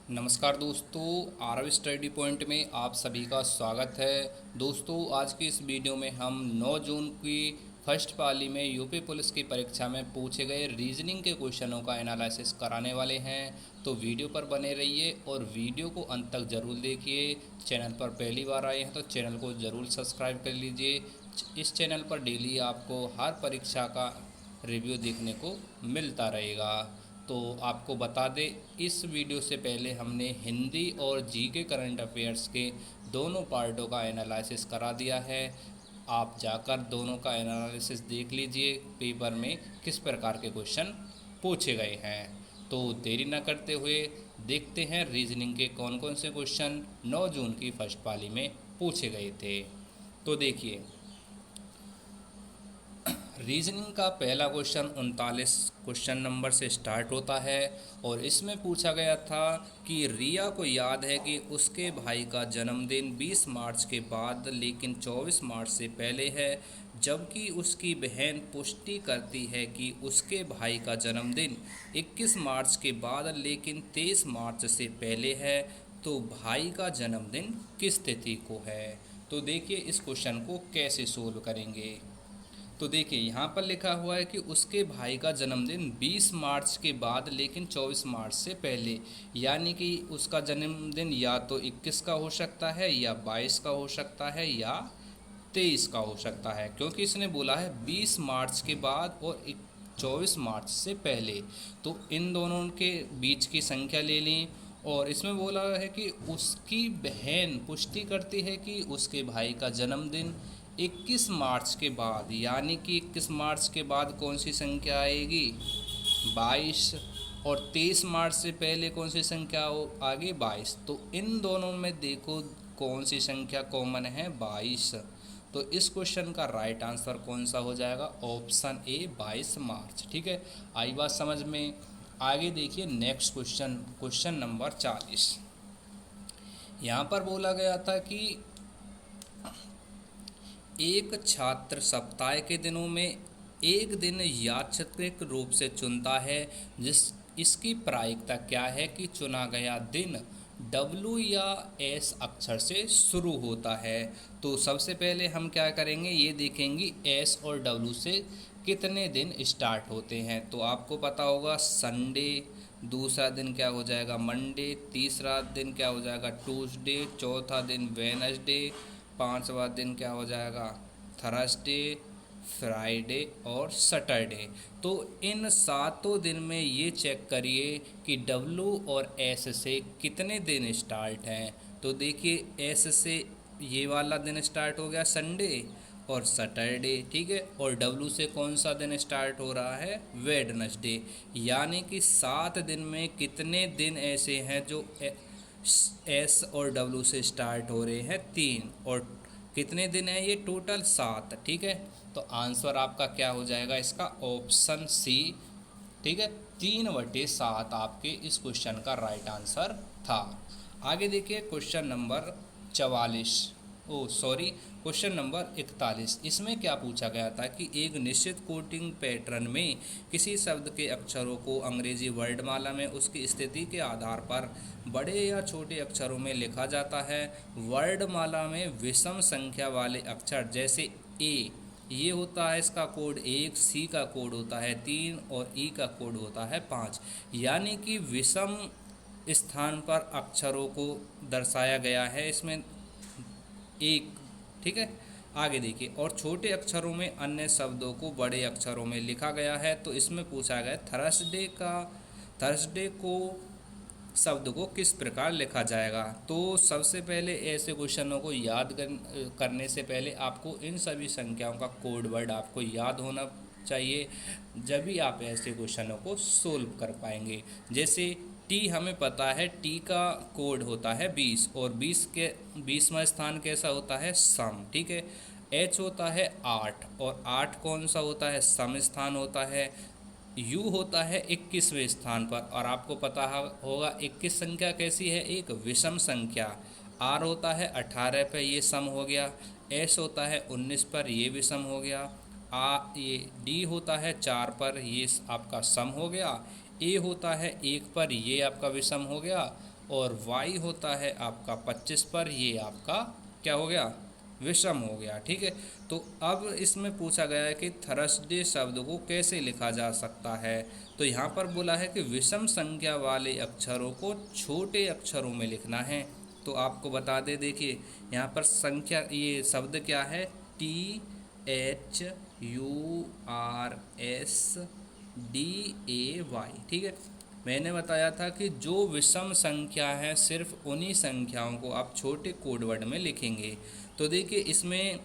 नमस्कार दोस्तों, Aarav study point में आप सभी का स्वागत है। दोस्तों, आज की इस वीडियो में हम 9 जून की फर्स्ट पाली में यूपी पुलिस की परीक्षा में पूछे गए रीजनिंग के क्वेश्चनों का एनालिसिस कराने वाले हैं। तो वीडियो पर बने रहिए और वीडियो को अंत तक ज़रूर देखिए। चैनल पर पहली बार आए हैं तो चैनल को ज़रूर सब्सक्राइब कर लीजिए। इस चैनल पर डेली आपको हर परीक्षा का रिव्यू देखने को मिलता रहेगा। तो आपको बता दें, इस वीडियो से पहले हमने हिंदी और जीके करंट अफेयर्स के दोनों पार्टों का एनालिसिस करा दिया है। आप जाकर दोनों का एनालिसिस देख लीजिए, पेपर में किस प्रकार के क्वेश्चन पूछे गए हैं। तो देरी न करते हुए देखते हैं रीजनिंग के कौन कौन से क्वेश्चन 9 जून की फर्स्ट पाली में पूछे गए थे। तो देखिए, रीजनिंग का पहला क्वेश्चन 39 क्वेश्चन नंबर से स्टार्ट होता है और इसमें पूछा गया था कि रिया को याद है कि उसके भाई का जन्मदिन 20 मार्च के बाद लेकिन 24 मार्च से पहले है, जबकि उसकी बहन पुष्टि करती है कि उसके भाई का जन्मदिन 21 मार्च के बाद लेकिन 23 मार्च से पहले है। तो भाई का जन्मदिन किस तिथि को है? तो देखिए, इस क्वेश्चन को कैसे सोल्व करेंगे। तो देखिए, यहाँ पर लिखा हुआ है कि उसके भाई का जन्मदिन 20 मार्च के बाद लेकिन 24 मार्च से पहले, यानी कि उसका जन्मदिन या तो 21 का हो सकता है या 22 का हो सकता है या 23 का हो सकता है, क्योंकि इसने बोला है 20 मार्च के बाद और 24 मार्च से पहले। तो इन दोनों के बीच की संख्या ले लें और इसमें बोला है कि उसकी बहन पुष्टि करती है कि उसके भाई का जन्मदिन 21 मार्च के बाद, यानी कि 21 मार्च के बाद कौन सी संख्या आएगी? 22। और 23 मार्च से पहले कौन सी संख्या आगे? 22। तो इन दोनों में देखो कौन सी संख्या कॉमन है? 22। तो इस क्वेश्चन का राइट आंसर कौन सा हो जाएगा? ऑप्शन ए 22 मार्च। ठीक है, आई बात समझ में। आगे देखिए नेक्स्ट क्वेश्चन, क्वेश्चन नंबर 40। यहाँ पर बोला गया था कि एक छात्र सप्ताह के दिनों में एक दिन यादृच्छिक रूप से चुनता है, जिस इसकी प्रायिकता क्या है कि चुना गया दिन W या S अक्षर से शुरू होता है। तो सबसे पहले हम क्या करेंगे, ये देखेंगे S और W से कितने दिन स्टार्ट होते हैं। तो आपको पता होगा संडे, दूसरा दिन क्या हो जाएगा? मंडे, तीसरा दिन क्या हो जाएगा? ट्यूसडे, चौथा दिन वेनसडे, पांचवा दिन क्या हो जाएगा? थर्सडे, फ्राइडे और सैटरडे। तो इन सातों दिन में ये चेक करिए कि डब्लू और एस से कितने दिन स्टार्ट हैं। तो देखिए, एस से ये वाला दिन स्टार्ट हो गया संडे और सैटरडे, ठीक है। और डब्लू से कौन सा दिन स्टार्ट हो रहा है? वेडनेसडे। यानी कि 7 दिन में कितने दिन ऐसे हैं जो एस और डब्लू से स्टार्ट हो रहे हैं? 3। और कितने दिन है ये? टोटल 7। ठीक है, तो आंसर आपका क्या हो जाएगा इसका? Option C. ठीक है, 3/7 आपके इस क्वेश्चन का राइट आंसर था। आगे देखिए क्वेश्चन नंबर 44, क्वेश्चन नंबर 41। इसमें क्या पूछा गया था कि एक निश्चित कोडिंग पैटर्न में किसी शब्द के अक्षरों को अंग्रेजी वर्णमाला में उसकी स्थिति के आधार पर बड़े या छोटे अक्षरों में लिखा जाता है। वर्णमाला में विषम संख्या वाले अक्षर जैसे ए, ये होता है इसका कोड 1, सी का कोड होता है 3 और ई का कोड होता है 5। यानी कि विषम स्थान पर अक्षरों को दर्शाया गया है इसमें एक। ठीक है, आगे देखिए, और छोटे अक्षरों में अन्य शब्दों को बड़े अक्षरों में लिखा गया है। तो इसमें पूछा गया थर्सडे को शब्द को किस प्रकार लिखा जाएगा। तो सबसे पहले ऐसे क्वेश्चनों को याद करने से पहले आपको इन सभी संख्याओं का कोड वर्ड आपको याद होना चाहिए, जब भी आप ऐसे क्वेश्चनों को सोल्व कर पाएंगे। जैसे टी हमें पता है, टी का कोड होता है 20 और 20वां स्थान कैसा होता है? सम। ठीक है, एच होता है 8 और 8 कौन सा होता है? सम स्थान होता है। यू होता है 21वें स्थान पर और आपको पता होगा 21 संख्या कैसी है? एक विषम संख्या। आर होता है 18 पर, ये सम हो गया। एस होता है 19 पर, ये विषम हो गया। ये डी होता है 4 पर, ये आपका सम हो गया। ए होता है 1 पर, ये आपका विषम हो गया। और y होता है आपका 25 पर, ये आपका क्या हो गया, विषम हो गया। ठीक है, तो अब इसमें पूछा गया है कि थर्सडे शब्द को कैसे लिखा जा सकता है। तो यहाँ पर बोला है कि विषम संख्या वाले अक्षरों को छोटे अक्षरों में लिखना है। तो आपको बता दे, देखिए यहाँ पर संख्या, ये शब्द क्या है, THURSDAY। ठीक है, मैंने बताया था कि जो विषम संख्या है सिर्फ उन्हीं संख्याओं को आप छोटे कोड वर्ड में लिखेंगे। तो देखिए इसमें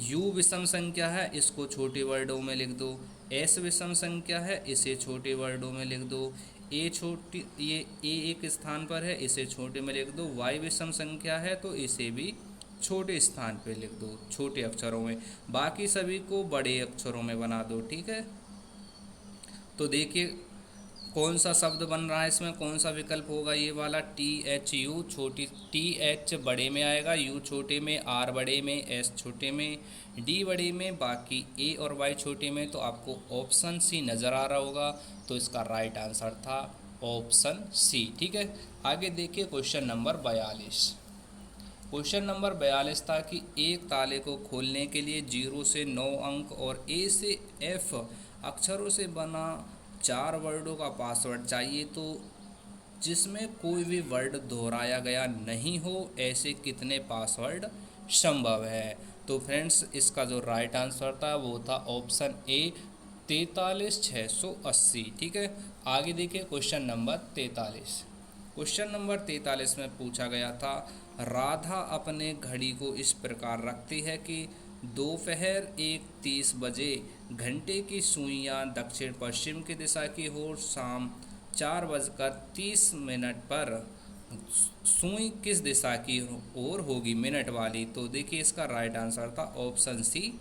U विषम संख्या है, इसको छोटे वर्डों में लिख दो। S विषम संख्या है, इसे छोटे वर्डों में लिख दो। A छोटी, ये A एक स्थान पर है, इसे छोटे में लिख दो। Y विषम संख्या है तो इसे भी छोटे स्थान पे लिख दो, छोटे अक्षरों में। बाकी सभी को बड़े अक्षरों में बना दो। ठीक है, तो देखिए कौन सा शब्द बन रहा है इसमें, कौन सा विकल्प होगा, ये वाला THU, छोटी TH बड़े में आएगा, U छोटे में, R बड़े में, S छोटे में, D बड़े में, बाकी A और Y छोटे में। तो आपको ऑप्शन सी नज़र आ रहा होगा, तो इसका राइट आंसर था ऑप्शन सी। ठीक है, आगे देखिए क्वेश्चन नंबर 42। क्वेश्चन नंबर 42 था कि एक ताले को खोलने के लिए 0 से 9 अंक और A से F अक्षरों से बना 4 वर्डों का पासवर्ड चाहिए, तो जिसमें कोई भी वर्ड दोहराया गया नहीं हो, ऐसे कितने पासवर्ड संभव है। तो फ्रेंड्स इसका जो राइट आंसर था वो था ऑप्शन ए, 43,680। ठीक है, आगे देखिए क्वेश्चन नंबर 43। क्वेश्चन नंबर 43 में पूछा गया था, राधा अपने घड़ी को इस प्रकार रखती है कि दोपहर 1:30 बजे घंटे की सुइयां दक्षिण पश्चिम की दिशा की ओर, शाम 4:30 पर सुई किस दिशा की ओर होगी, मिनट वाली। तो देखिए इसका राइट आंसर था ऑप्शन सी,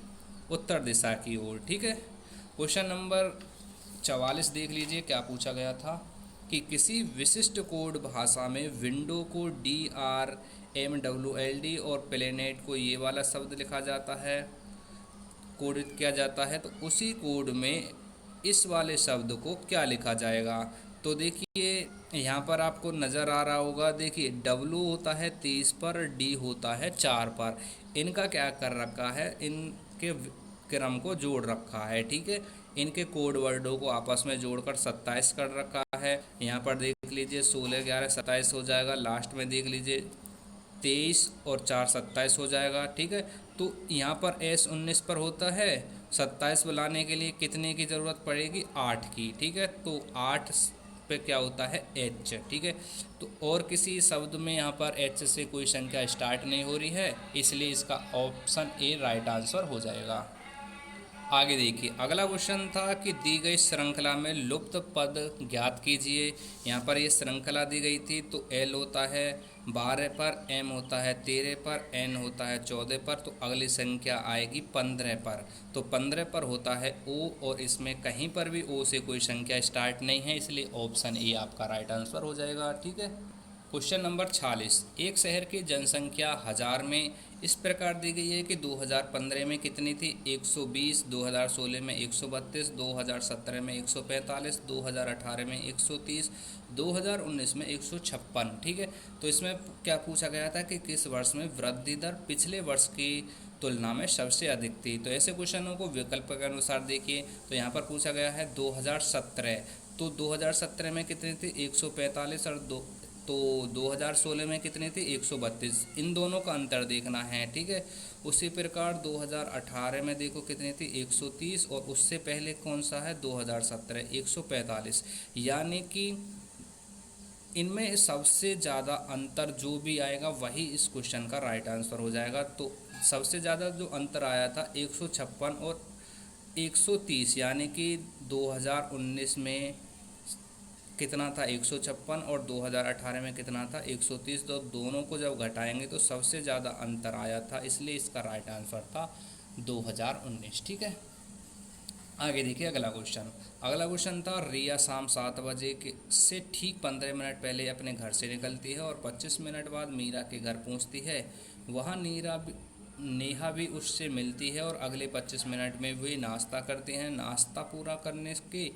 उत्तर दिशा की ओर। ठीक है, क्वेश्चन नंबर 44 देख लीजिए क्या पूछा गया था कि किसी विशिष्ट कोड भाषा में विंडो को DRMWLD और प्लेनेट को ये वाला शब्द लिखा जाता है, कोडित किया जाता है, तो उसी कोड में इस वाले शब्द को क्या लिखा जाएगा। तो देखिए यहाँ पर आपको नज़र आ रहा होगा, देखिए W होता है 30 पर, D होता है 4 पर। इनका क्या कर रखा है, इनके क्रम को जोड़ रखा है। ठीक है, इनके कोड वर्डों को आपस में जोड़कर 27 कर रखा है। यहाँ पर देख लीजिए 16 11 27 हो जाएगा, लास्ट में देख लीजिए 23 और 4 27 हो जाएगा। ठीक है, तो यहाँ पर S 19 पर होता है, 27 बुलाने के लिए कितने की ज़रूरत पड़ेगी, 8 की। ठीक है, तो 8 पे क्या होता है, H। ठीक है, तो और किसी शब्द में यहाँ पर H से कोई संख्या स्टार्ट नहीं हो रही है, इसलिए इसका ऑप्शन ए राइट आंसर हो जाएगा। आगे देखिए अगला क्वेश्चन था कि दी गई श्रृंखला में लुप्त पद ज्ञात कीजिए। यहाँ पर ये श्रृंखला दी गई थी, तो L होता है 12 पर, M होता है 13 पर, N होता है 14 पर, तो अगली संख्या आएगी 15 पर। तो 15 पर होता है O, और इसमें कहीं पर भी O से कोई संख्या स्टार्ट नहीं है, इसलिए ऑप्शन ए आपका राइट आंसर हो जाएगा। ठीक है, क्वेश्चन नंबर 46। एक शहर की जनसंख्या हजार में इस प्रकार दी गई है कि 2015 में कितनी थी, 120, 2016 में 132, 2017 में 145, 2018 में 130, 2019 में 156। ठीक है, तो इसमें क्या पूछा गया था कि किस वर्ष में वृद्धि दर पिछले वर्ष की तुलना में सबसे अधिक थी। तो ऐसे क्वेश्चनों को विकल्प के अनुसार देखिए, तो यहाँ पर पूछा गया है 2017, तो 2017 में कितनी थी, 145, और 2016 में कितनी थी, 132। इन दोनों का अंतर देखना है। ठीक है, उसी प्रकार 2018 में देखो कितनी थी, 130, और उससे पहले कौन सा है, 2017, 145। यानी कि इनमें सबसे ज़्यादा अंतर जो भी आएगा वही इस क्वेश्चन का राइट आंसर हो जाएगा। तो सबसे ज़्यादा जो अंतर आया था 156 और 130, यानी कि 2019 में कितना था, 156, और 2018 में कितना था, 130। तो दोनों को जब घटाएंगे तो सबसे ज़्यादा अंतर आया था, इसलिए इसका राइट आंसर था 2019। ठीक है, आगे देखिए अगला क्वेश्चन था, रिया शाम 7 बजे से ठीक 15 मिनट पहले अपने घर से निकलती है और 25 मिनट बाद मीरा के घर पहुंचती है। वहाँ नेहा भी उससे मिलती है और अगले 25 मिनट में वे नाश्ता करते हैं। नाश्ता पूरा करने के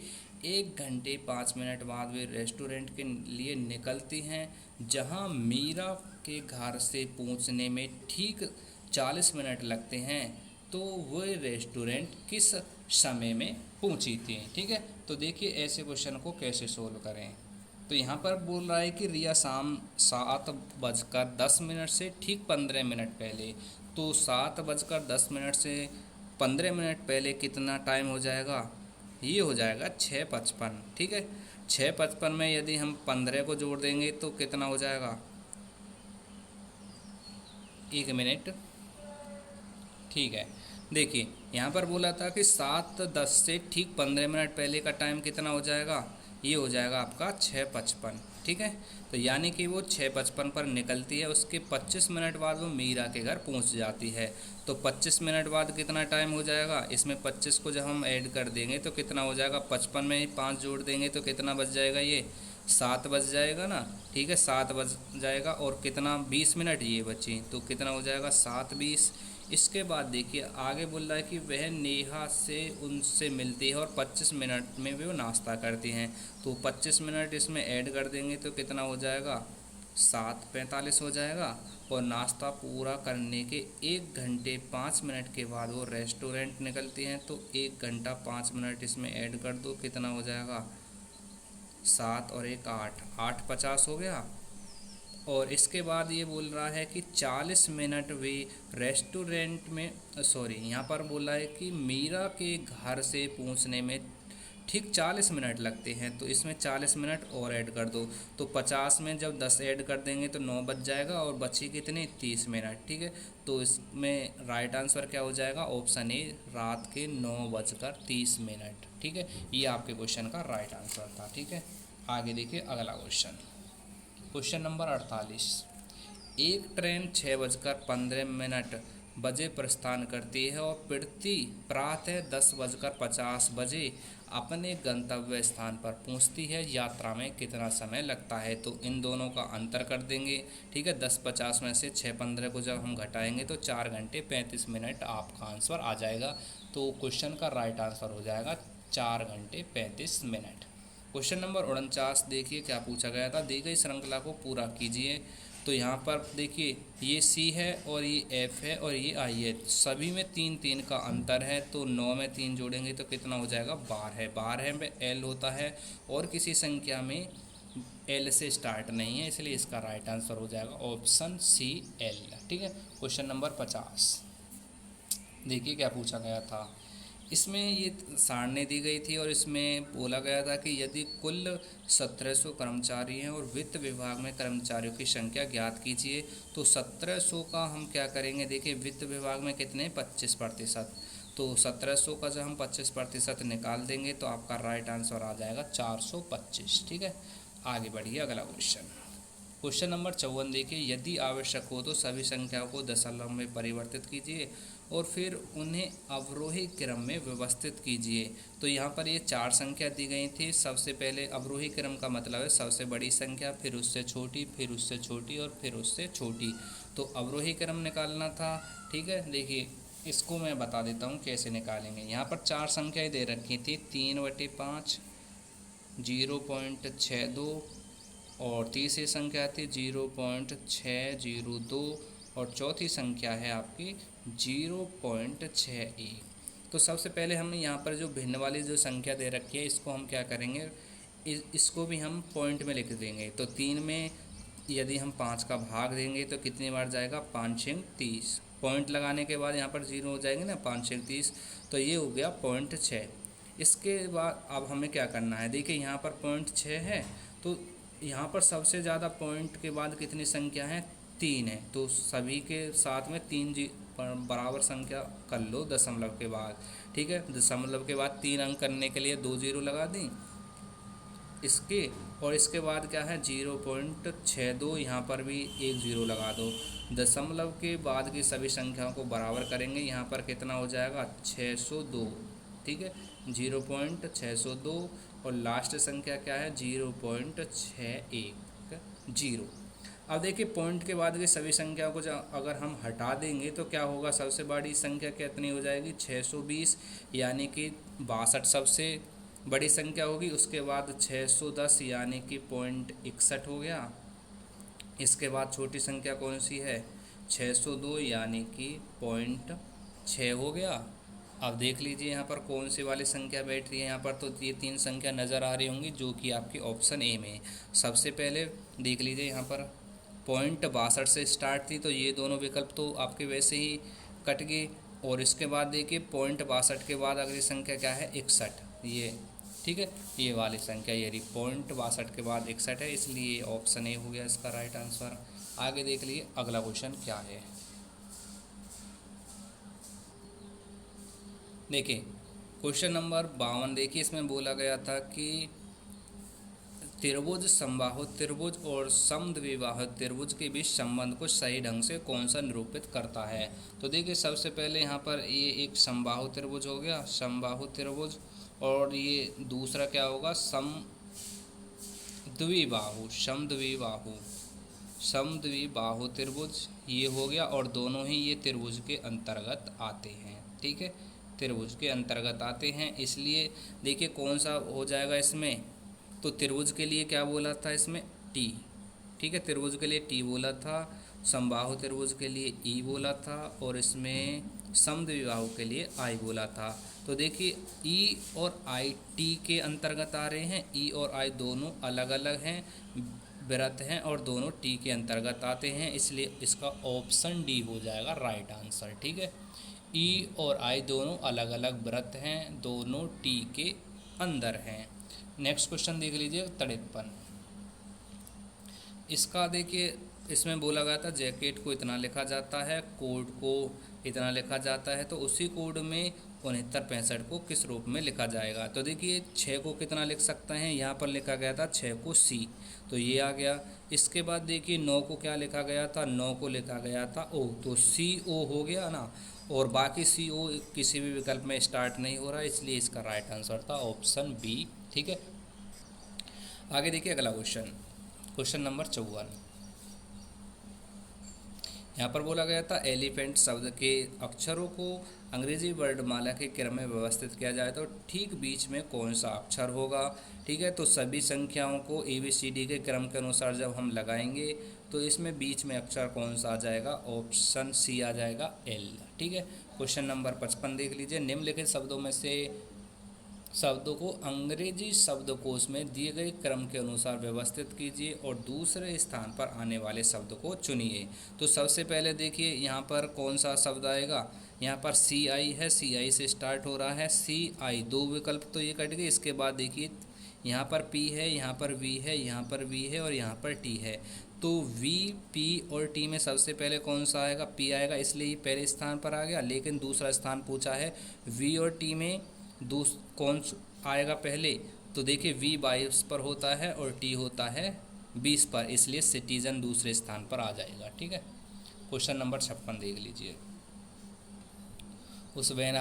1 घंटे 5 मिनट बाद वे रेस्टोरेंट के लिए निकलती हैं, जहां मीरा के घर से पहुंचने में ठीक 40 मिनट लगते हैं। तो वह रेस्टोरेंट किस समय में पहुंची थी। ठीक है, तो देखिए ऐसे क्वेश्चन को कैसे सोल्व करें। तो यहाँ पर बोल रहा है कि रिया शाम 7:10 से ठीक 15 मिनट पहले। तो 7:10 से 15 मिनट पहले कितना टाइम हो जाएगा, ये हो जाएगा 6:55। ठीक है, 6:55 में यदि हम 15 को जोड़ देंगे तो कितना हो जाएगा, 1 मिनट। ठीक है, देखिए यहाँ पर बोला था कि 7:10 से ठीक 15 मिनट पहले का टाइम कितना हो जाएगा, ये हो जाएगा आपका 6:55। ठीक है, तो यानी कि वो 6:55 पर निकलती है, उसके 25 मिनट बाद वो मीरा के घर पहुंच जाती है। तो 25 मिनट बाद कितना टाइम हो जाएगा, इसमें 25 को जब हम ऐड कर देंगे तो कितना हो जाएगा, 55 में 5 जोड़ देंगे तो कितना बच जाएगा, ये 7 बच जाएगा ना। ठीक है, 7 बच जाएगा और कितना 20 मिनट ये बची, तो कितना हो जाएगा 7:20। इसके बाद देखिए आगे बोल रहा है कि वह नेहा से उनसे मिलती है और 25 मिनट में वो नाश्ता करती हैं। तो 25 मिनट इसमें ऐड कर देंगे तो कितना हो जाएगा, 7:45 हो जाएगा। और नाश्ता पूरा करने के 1 घंटे 5 मिनट के बाद वो रेस्टोरेंट निकलती हैं। तो 1 घंटा 5 मिनट इसमें ऐड कर दो, कितना हो जाएगा, 7 और 1 8, 8:50 हो गया। और इसके बाद ये बोल रहा है कि 40 मिनट वे रेस्टोरेंट में, सॉरी यहाँ पर बोला है कि मीरा के घर से पहुँचने में ठीक 40 मिनट लगते हैं। तो इसमें 40 मिनट और ऐड कर दो, तो 50 में जब 10 ऐड कर देंगे तो 9 बच जाएगा और बची कितनी, 30 मिनट। ठीक है, तो इसमें राइट आंसर क्या हो जाएगा, ऑप्शन ए, रात के 9:30। ठीक है, ये आपके क्वेश्चन का राइट आंसर था। ठीक है, आगे देखिए अगला क्वेश्चन, क्वेश्चन नंबर 48। एक ट्रेन 6:15 बजे प्रस्थान करती है और प्रातः 10:50 बजे अपने गंतव्य स्थान पर पहुंचती है। यात्रा में कितना समय लगता है, तो इन दोनों का अंतर कर देंगे। ठीक है, 10:50 में से 6:15 को जब हम घटाएंगे तो 4 घंटे 35 मिनट आपका आंसर आ जाएगा। तो क्वेश्चन का राइट आंसर हो जाएगा 4 घंटे 35 मिनट। क्वेश्चन नंबर 49 देखिए क्या पूछा गया था, दी गई श्रृंखला को पूरा कीजिए। तो यहाँ पर देखिए ये सी है और ये एफ है और ये आई है, सभी में 3 का अंतर है। तो 9 में 3 जोड़ेंगे तो कितना हो जाएगा, 12 में एल होता है और किसी संख्या में एल से स्टार्ट नहीं है, इसलिए इसका राइट आंसर हो जाएगा ऑप्शन सी, एल। ठीक है, क्वेश्चन नंबर 50 देखिए क्या पूछा गया था। इसमें ये सारणी दी गई थी और इसमें बोला गया था कि यदि कुल 1700 कर्मचारी हैं और वित्त विभाग में कर्मचारियों की संख्या ज्ञात कीजिए। तो 1700 का हम क्या करेंगे, देखिए वित्त विभाग में कितने, 25%। तो 1700 का जब हम 25% निकाल देंगे तो आपका राइट आंसर आ जाएगा 425। ठीक है, आगे बढ़िए अगला क्वेश्चन, क्वेश्चन नंबर 54 देखिए, यदि आवश्यक हो तो सभी संख्याओं को दशमलव में परिवर्तित कीजिए और फिर उन्हें अवरोही क्रम में व्यवस्थित कीजिए। तो यहाँ पर ये 4 संख्या दी गई थी। सबसे पहले अवरोही क्रम का मतलब है सबसे बड़ी संख्या, फिर उससे छोटी, फिर उससे छोटी और फिर उससे छोटी। तो अवरोही क्रम निकालना था। ठीक है, देखिए इसको मैं बता देता हूँ कैसे निकालेंगे। यहाँ पर 4 संख्याएँ दे रखी थी, 3/5, 0.62 और तीसरी संख्या थी 0.602 और चौथी संख्या है आपकी 0.61। तो सबसे पहले हम यहाँ पर जो भिन्न वाली जो संख्या दे रखी है इसको हम क्या करेंगे, इसको भी हम पॉइंट में लिख देंगे। तो 3 में यदि हम 5 का भाग देंगे तो कितनी बार जाएगा, 5×30। पॉइंट लगाने के बाद यहाँ पर 0 हो जाएंगे ना, 5×30, तो ये हो गया 0.6। इसके बाद अब हमें क्या करना है, देखिए यहाँ पर 0.6 है तो यहाँ पर सबसे ज़्यादा पॉइंट के बाद कितनी संख्या है, 3 है। तो सभी के साथ में 3 बराबर संख्या कर लो दशमलव के बाद। ठीक है, दशमलव के बाद 3 अंक करने के लिए 2 0 लगा दें इसके, और इसके बाद क्या है 0.62, यहाँ पर भी 1 0 लगा दो। दशमलव के बाद की सभी संख्याओं को बराबर करेंगे, यहाँ पर कितना हो जाएगा 602। ठीक है, 0.602 और लास्ट संख्या क्या है 0.610। अब देखिए पॉइंट के बाद की सभी संख्याओं को अगर हम हटा देंगे तो क्या होगा, सबसे बड़ी संख्या कितनी हो जाएगी 620, यानी कि 62 सबसे बड़ी संख्या होगी, उसके बाद 610 यानी कि 0.61 हो गया। इसके बाद छोटी संख्या कौन सी है, 602 यानी कि 0.6 हो गया। अब देख लीजिए यहाँ पर कौन सी वाली संख्या बैठ रही है। यहाँ पर तो ये 3 संख्या नज़र आ रही होंगी जो कि आपकी ऑप्शन ए में है। सबसे पहले देख लीजिए यहाँ पर 0.62 से स्टार्ट थी, तो ये दोनों विकल्प तो आपके वैसे ही कट गए। और इसके बाद देखिए 0.62 के बाद अगली संख्या क्या है, 61, ये ठीक है, ये वाली संख्या ये रही 0.62 के बाद 61 है, इसलिए ऑप्शन ए हो गया इसका राइट आंसर। आगे देख लीजिए अगला क्वेश्चन क्या है। देखिए क्वेश्चन नंबर 52, देखिए इसमें बोला गया था कि त्रिभुज, समबाहु त्रिभुज और समद्विबाहु त्रिभुज के बीच संबंध को सही ढंग से कौन सा निरूपित करता है। तो देखिए सबसे पहले यहाँ पर ये एक समबाहु त्रिभुज हो गया, समबाहु त्रिभुज, और ये दूसरा क्या होगा, समद्विबाहु, समद्विबाहु, समद्विबाहु त्रिभुज ये हो गया, और दोनों ही ये त्रिभुज के अंतर्गत आते हैं। ठीक है, त्रिभुज के अंतर्गत आते हैं, इसलिए देखिए कौन सा हो जाएगा इसमें। तो त्रिभुज के लिए क्या बोला था इसमें, टी। ठीक है, त्रिभुज के लिए टी बोला था, समबाहु त्रिभुज के लिए ई बोला था, और इसमें समद्विबाहु के लिए आई बोला था। तो देखिए ई और आई टी के अंतर्गत आ रहे हैं। ई और आई दोनों अलग अलग हैं, वृत्त हैं, और दोनों टी के अंतर्गत आते हैं, इसलिए इसका ऑप्शन डी हो जाएगा राइट आंसर। ठीक है, ई और आई दोनों अलग अलग वृत्त हैं, दोनों टी के अंदर हैं। नेक्स्ट क्वेश्चन देख लीजिए 53। इसका देखिए इसमें बोला गया था जैकेट को इतना लिखा जाता है, कोड को इतना लिखा जाता है, तो उसी कोड में 69-65 को किस रूप में लिखा जाएगा। तो देखिए 6 को कितना लिख सकते हैं, यहाँ पर लिखा गया था 6 को सी, तो ये आ गया। इसके बाद देखिए 9 को क्या लिखा गया था, 9 को लिखा गया था ओ, तो सी ओ हो गया ना, और बाकी सी ओ किसी भी विकल्प में स्टार्ट नहीं हो रहा, इसलिए इसका राइट आंसर था ऑप्शन बी। ठीक है, आगे देखिए अगला क्वेश्चन, क्वेश्चन नंबर 54। यहाँ पर बोला गया था एलिफेंट शब्द के अक्षरों को अंग्रेजी वर्णमाला के क्रम में व्यवस्थित किया जाए तो ठीक बीच में कौन सा अक्षर होगा। ठीक है, तो सभी संख्याओं को ABCD के क्रम के अनुसार जब हम लगाएंगे तो इसमें बीच में अक्षर कौन सा आ जाएगा, ऑप्शन सी आ जाएगा एल। ठीक है, क्वेश्चन नंबर 55 देख लीजिए, निम्नलिखित शब्दों में से शब्दों को अंग्रेजी शब्दकोश में दिए गए क्रम के अनुसार व्यवस्थित कीजिए और दूसरे स्थान पर आने वाले शब्द को चुनिए। तो सबसे पहले देखिए यहाँ पर कौन सा शब्द आएगा, यहाँ पर सी आई है, सी आई से स्टार्ट हो रहा है, सी आई, दो विकल्प तो ये कट गए। इसके बाद देखिए यहाँ पर पी है, यहाँ पर वी है, यहाँ पर वी है, और यहाँ पर टी है। तो वी, पी और टी में सबसे पहले कौन सा आएगा, पी आएगा, इसलिए ये पहले स्थान पर आ गया। लेकिन दूसरा स्थान पूछा है, वी और टी में कौन आएगा पहले, तो देखिए वी 22 पर होता है और टी होता है 20 पर, इसलिए सिटीजन दूसरे स्थान पर आ जाएगा। ठीक है, क्वेश्चन नंबर 56 देख लीजिए। उस वेन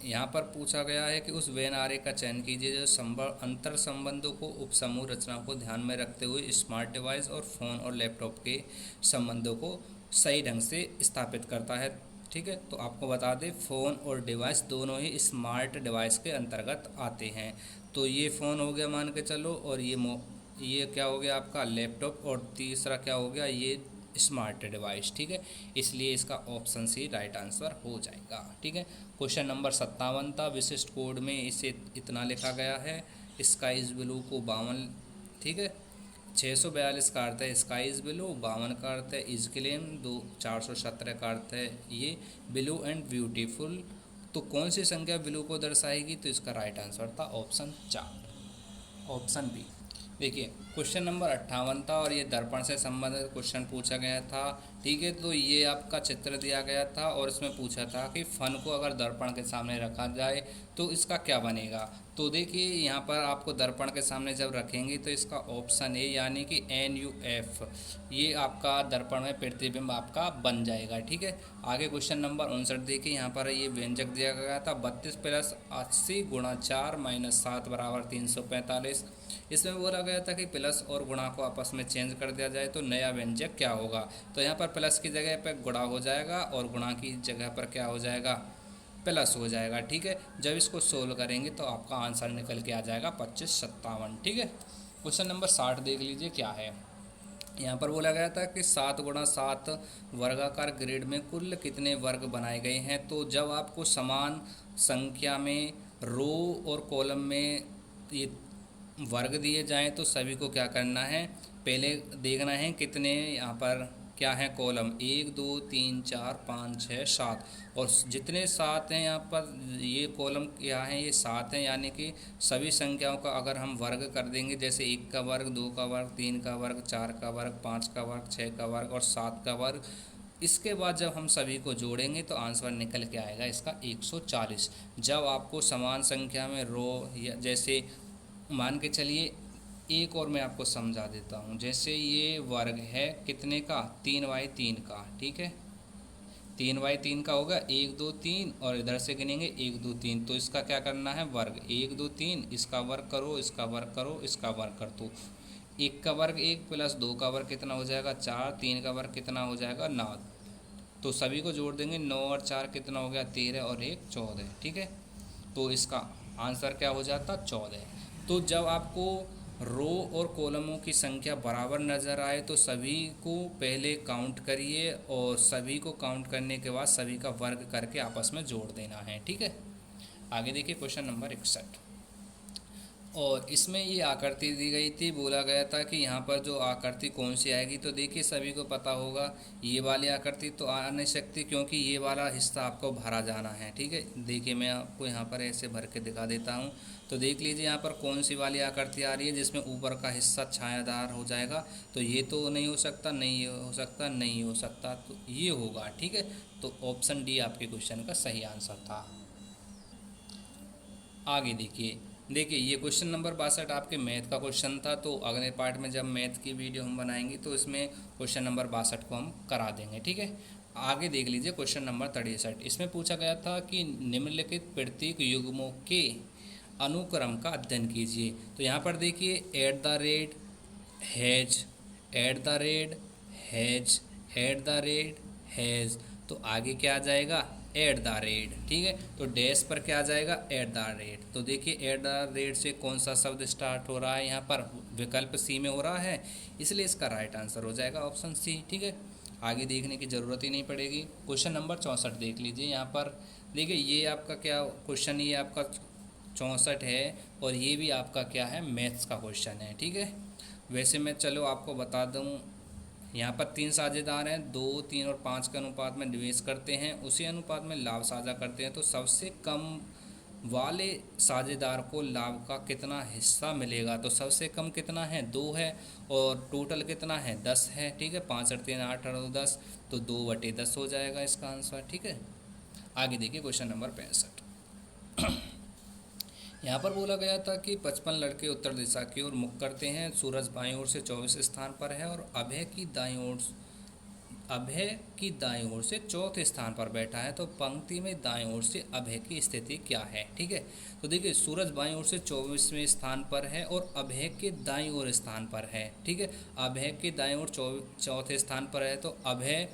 यहाँ पर पूछा गया है कि उस वेन आरेख का चयन कीजिए जो अंतर संबंधों को उपसमूह रचना को ध्यान में रखते हुए स्मार्ट डिवाइस और फ़ोन और लैपटॉप के संबंधों को सही ढंग से स्थापित करता है। ठीक है, तो आपको बता दें फ़ोन और डिवाइस दोनों ही स्मार्ट डिवाइस के अंतर्गत आते हैं। तो ये फ़ोन हो गया मान के चलो, और ये क्या हो गया आपका लैपटॉप, और तीसरा क्या हो गया ये स्मार्ट डिवाइस। ठीक है, इसलिए इसका ऑप्शन सी राइट आंसर हो जाएगा। ठीक है, क्वेश्चन नंबर 57 था, विशिष्ट कोड में इसे इतना लिखा गया है, स्काई इज ब्लू को 52। ठीक है, 642 का अर्थ है स्काई इज ब्लू, 52 का अर्थ है इज क्लीन, 417 का अर्थ है ये ब्लू एंड ब्यूटीफुल। तो कौन सी संख्या ब्लू को दर्शाएगी, तो इसका राइट आंसर था ऑप्शन 4, ऑप्शन बी। देखिए क्वेश्चन नंबर 58 था, और ये दर्पण से संबंधित क्वेश्चन पूछा गया था। ठीक है, तो ये आपका चित्र दिया गया था और इसमें पूछा था कि फन को अगर दर्पण के सामने रखा जाए तो इसका क्या बनेगा। तो देखिए यहाँ पर आपको दर्पण के सामने जब रखेंगे तो इसका ऑप्शन ए यानी कि NUF, ये आपका दर्पण में प्रतिबिंब आपका बन जाएगा। ठीक है, आगे क्वेश्चन नंबर 59 देखिए, यहाँ पर ये व्यंजक दिया गया था 32 + 80 × 4 - 7 = 345। इसमें बोला गया था कि प्लस और गुणा को आपस में चेंज कर दिया जाए तो नया व्यंजक क्या होगा। तो यहाँ पर प्लस की जगह पर गुणा हो जाएगा और गुणा की जगह पर क्या हो जाएगा, प्लस हो जाएगा। ठीक है, जब इसको सोल्व करेंगे तो आपका आंसर निकल के आ जाएगा 2557। ठीक है, क्वेश्चन नंबर 60 देख लीजिए क्या है। यहाँ पर बोला गया था कि 7 × 7 वर्गाकार ग्रिड में कुल कितने वर्ग बनाए गए हैं। तो जब आपको समान संख्या में रो और कॉलम में ये वर्ग दिए जाएं तो सभी को क्या करना है, पहले देखना है कितने यहाँ पर क्या है कॉलम, 1 2 3 4 5 6 7, और जितने 7 हैं यहाँ पर ये कॉलम क्या है, ये 7 हैं, यानी कि सभी संख्याओं का अगर हम वर्ग कर देंगे, जैसे 1 का वर्ग, 2 का वर्ग, 3 का वर्ग, 4 का वर्ग, 5 का वर्ग, 6 का वर्ग और 7 का वर्ग, इसके बाद जब हम सभी को जोड़ेंगे तो आंसर निकल के आएगा इसका 140। जब आपको समान संख्या में रो या जैसे मान के चलिए, एक और मैं आपको समझा देता हूँ, जैसे ये वर्ग है कितने का, 3/3 का। ठीक है, 3/3 का होगा 1 2 3, और इधर से गिनेंगे 1 2 3, तो इसका क्या करना है वर्ग, 1 2 3, इसका वर्ग करो, इसका वर्ग करो, इसका वर्ग कर दो। 1 का वर्ग 1 प्लस 2 का वर्ग कितना हो जाएगा 4, 3 का वर्ग कितना हो जाएगा 9, तो सभी को जोड़ देंगे, 9 और 4 कितना हो गया 13 और 1 14। ठीक है, तो इसका आंसर क्या हो जाता 14। तो जब आपको रो और कॉलमों की संख्या बराबर नज़र आए तो सभी को पहले काउंट करिए और सभी को काउंट करने के बाद सभी का वर्ग करके आपस में जोड़ देना है। ठीक है, आगे देखिए क्वेश्चन नंबर 61, और इसमें ये आकृति दी गई थी, बोला गया था कि यहाँ पर जो आकृति कौन सी आएगी। तो देखिए सभी को पता होगा ये वाली आकृति तो आ नहीं सकती, क्योंकि ये वाला हिस्सा आपको भरा जाना है। ठीक है, देखिए मैं आपको यहाँ पर ऐसे भर के दिखा देता हूँ। तो देख लीजिए यहाँ पर कौन सी वाली आकृति आ रही है जिसमें ऊपर का हिस्सा छायादार हो जाएगा। तो ये तो नहीं हो सकता, नहीं हो सकता, नहीं हो सकता, तो ये होगा। ठीक है, तो ऑप्शन डी आपके क्वेश्चन का सही आंसर था। आगे देखिए ये क्वेश्चन नंबर 62 आपके मैथ का क्वेश्चन था। तो अगले पार्ट में जब मैथ की वीडियो हम बनाएंगे तो इसमें क्वेश्चन नंबर 62 को हम करा देंगे। ठीक है, आगे देख लीजिए क्वेश्चन नंबर 63। इसमें पूछा गया था कि निम्नलिखित प्रतीक युग्मों के अनुक्रम का अध्ययन कीजिए। तो यहाँ पर देखिए @ हैज, हैज, हैज, तो आगे क्या आ जाएगा @ ठीक है, तो डैश पर क्या आ जाएगा @ तो देखिए @ से कौन सा शब्द स्टार्ट हो रहा है, यहाँ पर विकल्प सी में हो रहा है, इसलिए इसका राइट आंसर हो जाएगा ऑप्शन सी। ठीक है, आगे देखने की ज़रूरत ही नहीं पड़ेगी। क्वेश्चन नंबर 64 देख लीजिए। यहाँ पर देखिए ये आपका क्या क्वेश्चन, ये आपका 64 है और ये भी आपका क्या है मैथ्स का क्वेश्चन है। ठीक है, वैसे मैं चलो आपको बता दूँ, यहाँ पर 3 साझेदार हैं, 2 3 और 5 के अनुपात में निवेश करते हैं, उसी अनुपात में लाभ साझा करते हैं। तो सबसे कम वाले साझेदार को लाभ का कितना हिस्सा मिलेगा। तो सबसे कम कितना है 2 है, और टोटल कितना है 10 है। ठीक है, 5 और 3 8 और 10, तो 2/10 हो जाएगा इसका आंसर। ठीक है, आगे देखिए क्वेश्चन नंबर 65। यहाँ पर बोला गया था कि 55 लड़के उत्तर दिशा की ओर मुख करते हैं, सूरज बाईं ओर से 24 स्थान पर है और अभय की दाईं ओर से चौथे स्थान पर बैठा है। तो पंक्ति में दाईं ओर से अभय की स्थिति क्या है। ठीक है, तो देखिए सूरज बाईं ओर से 24वें स्थान पर है और अभय के दाईं ओर स्थान पर है। ठीक है, अभय के दाईं ओर चौथे स्थान पर है, तो अभय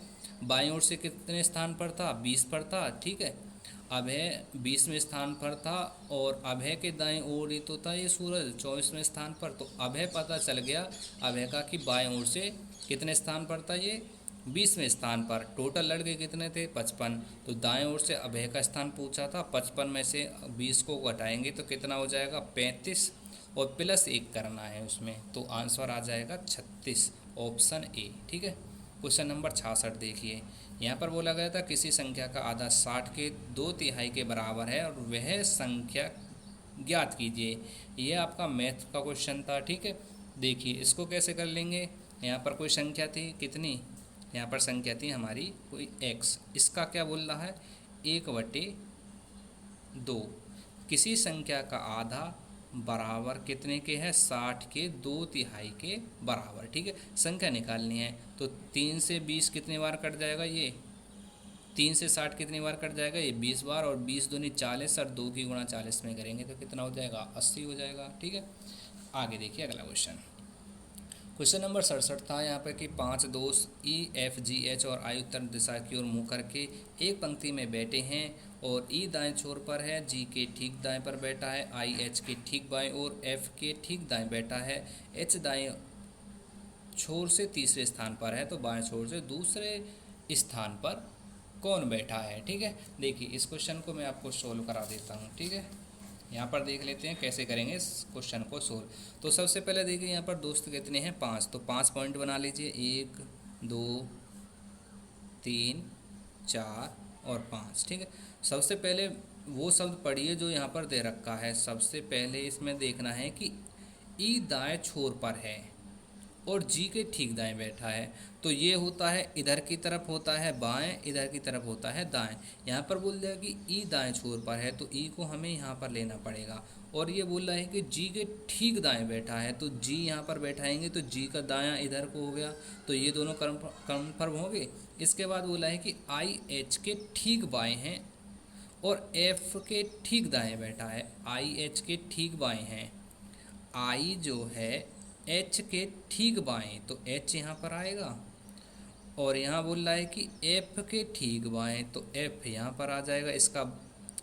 बाईं ओर से कितने स्थान पर था 20 पर था। ठीक है, अभय 20वें स्थान पर था और अभय के दाईं ओर ही तो था ये सूरज 24वें स्थान पर। तो अभय पता चल गया अभय का कि बाईं ओर से कितने स्थान पर था ये 20वें स्थान पर। टोटल लड़के कितने थे 55, तो दाएं ओर से अभय का स्थान पूछा था, 55 में से 20 को घटाएंगे तो कितना हो जाएगा 35 और प्लस 1 करना है उसमें, तो आंसर आ जाएगा 36 ऑप्शन ए। ठीक है, क्वेश्चन नंबर 66 देखिए। यहाँ पर बोला गया था किसी संख्या का आधा 60 के 2/3 के बराबर है और वह संख्या ज्ञात कीजिए। यह आपका मैथ का क्वेश्चन था। ठीक है, देखिए इसको कैसे कर लेंगे। यहाँ पर कोई संख्या थी कितनी, यहाँ पर संख्या थी हमारी कोई x, इसका क्या बोल रहा है 1/2। किसी संख्या का आधा बराबर कितने के है 60 के 2/3 के बराबर। ठीक है, संख्या निकालनी है तो 3 से 20 कितनी बार कट जाएगा, ये 3 से 60 कितनी बार कट जाएगा ये 20 बार, और 20 दूनी 40 और 2 की गुणा 40 में करेंगे तो कितना हो जाएगा 80 हो जाएगा। ठीक है, आगे देखिए अगला क्वेश्चन। क्वेश्चन नंबर 67 था यहाँ पे कि 5 दोस्त ई एफ जी एच और आई उत्तर दिशा की ओर मुंह करके एक पंक्ति में बैठे हैं और ई दाएं छोर पर है, जी के ठीक दाएं पर बैठा है, आई एच के ठीक बाएं और एफ के ठीक दाएं बैठा है, एच दाएं छोर से तीसरे स्थान पर है तो बाएं छोर से दूसरे स्थान पर कौन बैठा है। ठीक है, देखिए इस क्वेश्चन को मैं आपको सोल्व करा देता हूँ। ठीक है, यहाँ पर देख लेते हैं कैसे करेंगे इस क्वेश्चन को सोल्व। तो सबसे पहले देखिए यहाँ पर दोस्त कितने हैं, 5, तो 5 पॉइंट बना लीजिए, 1 2 3 4 और 5। ठीक है, सबसे पहले वो शब्द पढ़िए जो यहाँ पर दे रखा है। सबसे पहले इसमें देखना है कि ई दाएं छोर पर है और जी के ठीक दाएं बैठा है, तो ये होता है इधर की तरफ होता है बाएं, इधर की तरफ होता है दाएं। यहाँ पर बोल दिया कि ई दाएं छोर पर है तो ई को हमें यहाँ पर लेना पड़ेगा। और ये बोल रहा है कि जी के ठीक दाएं बैठा है तो जी यहाँ पर बैठाएंगे तो जी का दायां इधर को हो गया, तो ये दोनों कन्फर्म हो गए। इसके बाद बोला है कि आई एच के ठीक बाएँ हैं और एफ के ठीक दाएँ बैठा है। आई एच के ठीक बाएँ हैं, आई जो है एच के ठीक बाएं, तो एच यहाँ पर आएगा। और यहाँ बोल रहा है कि एफ के ठीक बाएं, तो एफ यहाँ पर आ जाएगा। इसका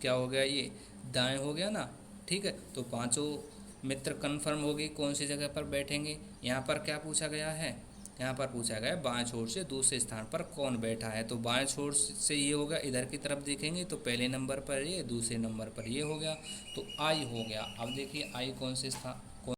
क्या हो गया, ये दाएं हो गया ना। ठीक है, तो पांचों मित्र कन्फर्म हो गई कौन सी जगह पर बैठेंगे। यहाँ पर क्या पूछा गया है, यहाँ पर पूछा गया बाएं छोर से दूसरे स्थान पर कौन बैठा है। तो बाएं छोर से ये होगा, इधर की तरफ देखेंगे तो पहले नंबर पर ये, दूसरे नंबर पर ये हो गया, तो आई हो गया। अब देखिए आई कौन से स्थान